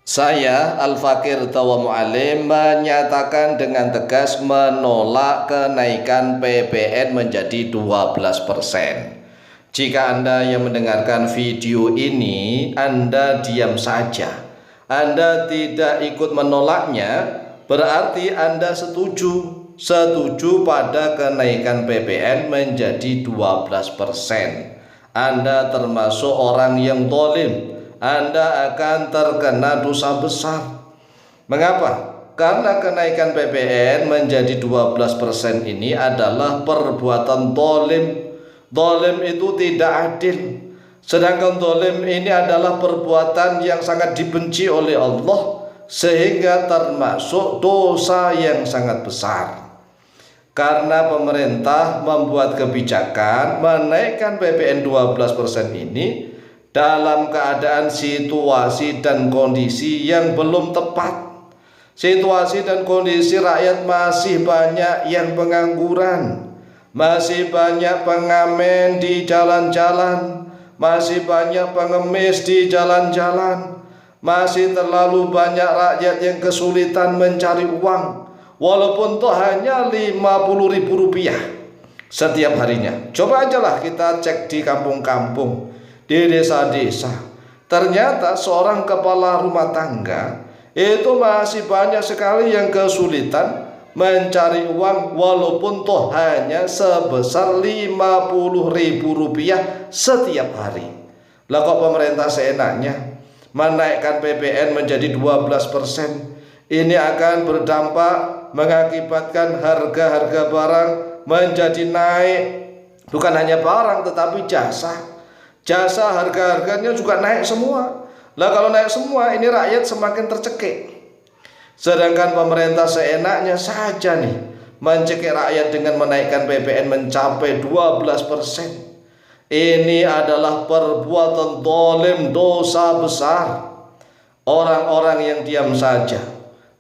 Saya Al-Fakir Tawa Mu'alim menyatakan dengan tegas menolak kenaikan PPN menjadi 12%. Jika Anda yang mendengarkan video ini, Anda diam saja. Anda tidak ikut menolaknya, berarti Anda setuju pada kenaikan PPN menjadi 12%. Anda termasuk orang yang zalim. Anda akan terkena dosa besar. Mengapa? Karena kenaikan PPN menjadi 12% ini adalah perbuatan zalim. Zalim itu tidak adil. Sedangkan zalim ini adalah perbuatan yang sangat dibenci oleh Allah, sehingga termasuk dosa yang sangat besar. Karena pemerintah membuat kebijakan menaikkan PPN 12% ini dalam keadaan situasi dan kondisi yang belum tepat. Situasi dan kondisi rakyat masih banyak yang pengangguran, masih banyak pengamen di jalan-jalan, masih banyak pengemis di jalan-jalan, masih terlalu banyak rakyat yang kesulitan mencari uang, walaupun toh hanya Rp50.000 setiap harinya. Coba ajalah kita cek di kampung-kampung, di desa-desa, ternyata seorang kepala rumah tangga itu masih banyak sekali yang kesulitan mencari uang, walaupun toh hanya sebesar Rp50.000 setiap hari. Lah kok pemerintah seenaknya menaikkan PPN menjadi 12%? Ini akan berdampak mengakibatkan harga-harga barang menjadi naik. Bukan hanya barang tetapi jasa. Jasa harga-harganya juga naik semua. Lah kalau naik semua, ini rakyat semakin tercekik. Sedangkan pemerintah seenaknya saja nih mencekik rakyat dengan menaikkan PPN mencapai 12%. Ini adalah perbuatan zalim, dosa besar. Orang-orang yang diam saja,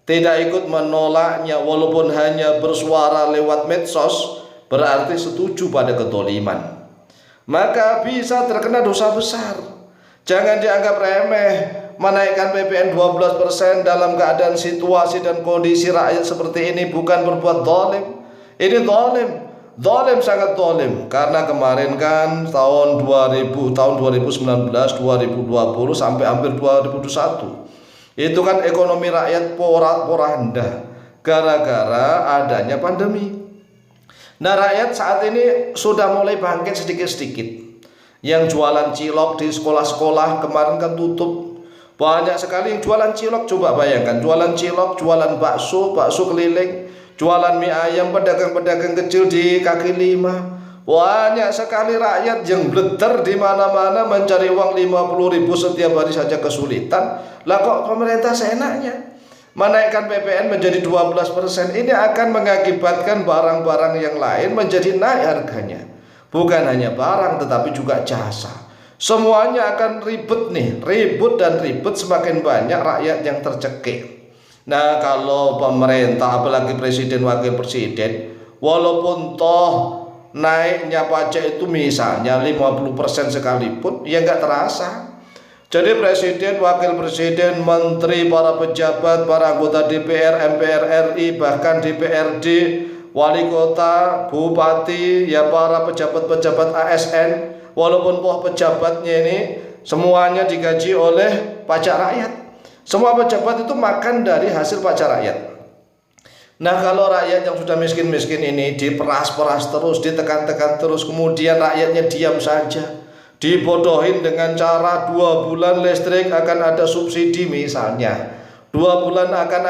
tidak ikut menolaknya walaupun hanya bersuara lewat medsos, berarti setuju pada kezaliman, maka bisa terkena dosa besar. Jangan dianggap remeh menaikkan PPN 12% dalam keadaan situasi dan kondisi rakyat seperti ini. Bukan berbuat zalim, ini zalim, sangat zalim. Karena kemarin kan tahun 2019, 2020 sampai hampir 2021 itu kan ekonomi rakyat porak-poranda gara-gara adanya pandemi. Nah, rakyat saat ini sudah mulai bangkit sedikit-sedikit. Yang jualan cilok di sekolah-sekolah kemarin kan tutup. Banyak sekali yang jualan cilok. Coba bayangkan, jualan cilok, jualan bakso keliling, jualan mie ayam, pedagang-pedagang kecil di kaki lima. Banyak sekali rakyat yang bleter di mana-mana mencari uang Rp50.000 setiap hari saja kesulitan. Lah kok pemerintah seenaknya menaikkan PPN menjadi 12%? Ini akan mengakibatkan barang-barang yang lain menjadi naik harganya. Bukan hanya barang tetapi juga jasa. Semuanya akan ribet nih, ribut semakin banyak rakyat yang tercekik. Nah, kalau pemerintah apalagi presiden wakil presiden, walaupun toh naiknya pajak itu misalnya 50% sekalipun, ya nggak terasa. Jadi presiden, wakil presiden, menteri, para pejabat, para anggota DPR, MPR RI, bahkan DPRD, wali kota, bupati, ya para pejabat-pejabat ASN, walaupun pejabatnya ini semuanya digaji oleh pajak rakyat. Semua pejabat itu makan dari hasil pajak rakyat. Nah, kalau rakyat yang sudah miskin-miskin ini diperas-peras terus, ditekan-tekan terus, kemudian rakyatnya diam saja, dibodohin dengan cara 2 bulan listrik akan ada subsidi misalnya, 2 bulan akan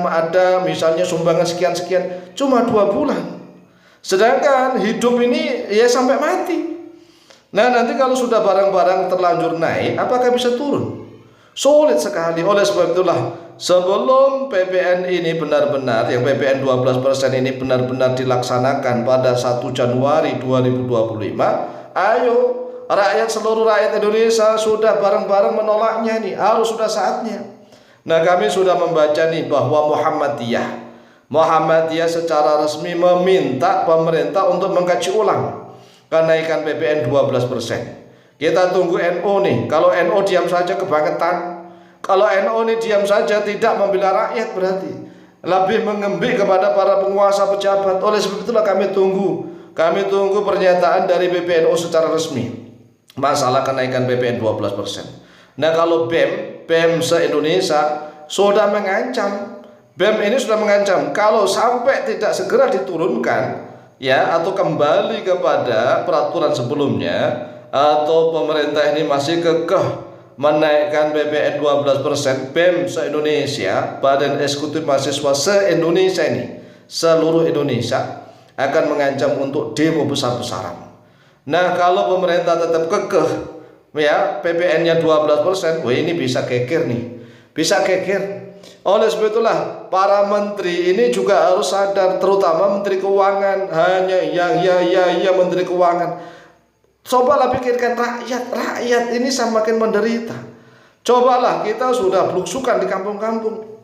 ada misalnya sumbangan sekian-sekian, cuma 2 bulan. Sedangkan hidup ini ya sampai mati. Nah, nanti kalau sudah barang-barang terlanjur naik, apakah bisa turun? Sulit sekali. Oleh sebab itulah, sebelum PPN ini benar-benar, yang PPN 12% ini benar-benar dilaksanakan pada 1 Januari 2025, ayo rakyat, seluruh rakyat Indonesia sudah bareng-bareng menolaknya nih, harus sudah saatnya. Nah, kami sudah membaca nih bahwa Muhammadiyah secara resmi meminta pemerintah untuk mengkaji ulang kenaikan PPN 12%. Kita tunggu NU nih. Kalau NU diam saja kebangetan, Kalau NU ini diam saja tidak membela rakyat, berarti lebih mengembik kepada para penguasa pejabat. Oleh sebab itulah kami tunggu pernyataan dari PBNU secara resmi masalah kenaikan PPN 12%. Nah, kalau BEM se-Indonesia sudah mengancam, BEM ini sudah mengancam kalau sampai tidak segera diturunkan ya, atau kembali kepada peraturan sebelumnya, atau pemerintah ini masih kekeh menaikkan PPN 12%, BEM se-Indonesia, Badan Eksekutif Mahasiswa se-Indonesia ini, seluruh Indonesia akan mengancam untuk demo besar-besaran. Nah, kalau pemerintah tetap kekeh ya PPN-nya 12%, wah ini bisa geger nih, bisa geger. Oleh sebab itulah para menteri ini juga harus sadar, terutama Menteri Keuangan, hanya ya Menteri Keuangan. Cobalah pikirkan rakyat ini semakin menderita. Cobalah, kita sudah belusukan di kampung-kampung.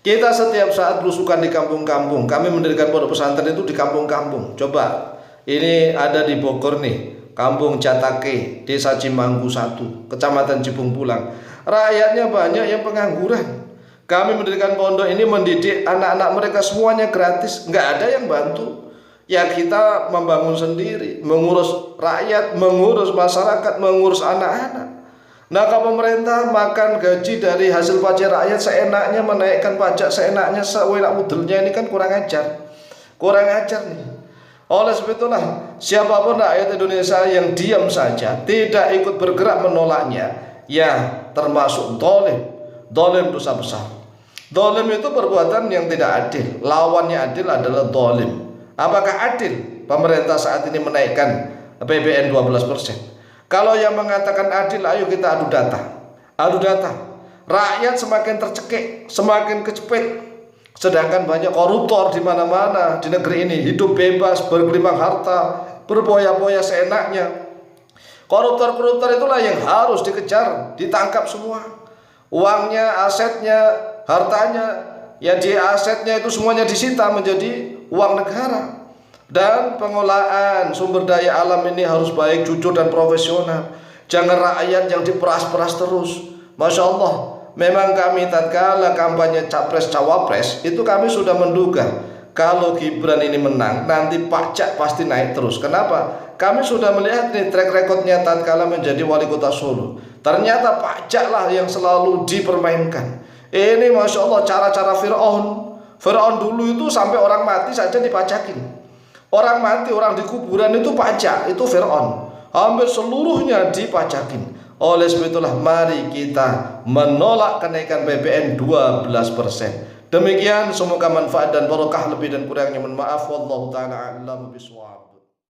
Kita setiap saat belusukan di kampung-kampung. Kami mendirikan pondok pesantren itu di kampung-kampung. Coba, ini ada di Bogor nih, Kampung Jatake, Desa Cimanggu 1, Kecamatan Cibung Pulang. Rakyatnya banyak yang pengangguran. Kami mendirikan pondok ini mendidik anak-anak mereka semuanya gratis, nggak ada yang bantu. Ya kita membangun sendiri, mengurus rakyat, mengurus masyarakat, mengurus anak-anak. Nah, kalau pemerintah makan gaji dari hasil pajak rakyat seenaknya, menaikkan pajak seenaknya, sewenak udelnya, ini kan kurang ajar. Kurang ajar nih. Oleh sebab itulah siapapun rakyat Indonesia yang diam saja, tidak ikut bergerak menolaknya, ya termasuk dolim. Dolim dosa besar. Dolim itu perbuatan yang tidak adil. Lawannya adil adalah dolim. Apakah adil pemerintah saat ini menaikkan PPN 12%? Kalau yang mengatakan adil, ayo kita adu data. Adu data. Rakyat semakin tercekik, semakin kecepit. Sedangkan banyak koruptor di mana-mana di negeri ini, hidup bebas, bergelimang harta, berpoya-poya seenaknya. Koruptor-koruptor itulah yang harus dikejar, ditangkap semua. Uangnya, asetnya, hartanya, ya di asetnya itu semuanya disita menjadi uang negara. Dan pengolahan sumber daya alam ini harus baik, jujur dan profesional. Jangan rakyat yang diperas-peras terus. Masya Allah, memang kami tatkala kampanye capres cawapres itu kami sudah menduga kalau Gibran ini menang nanti pajak pasti naik terus. Kenapa? Kami sudah melihat nih track recordnya tatkala menjadi wali kota Solo. Ternyata pajaklah yang selalu dipermainkan. Ini Masya Allah cara-cara Fir'aun dulu itu sampai orang mati saja dipajakin. Orang mati, orang di kuburan itu pajak, itu Fir'aun. Hampir seluruhnya dipajakin. Oleh sebab itulah mari kita menolak kenaikan PPN 12%. Demikian, semoga manfaat dan barokah, lebih dan kurangnya mohon maaf. Wallahu ta'ala a'lam bishawab.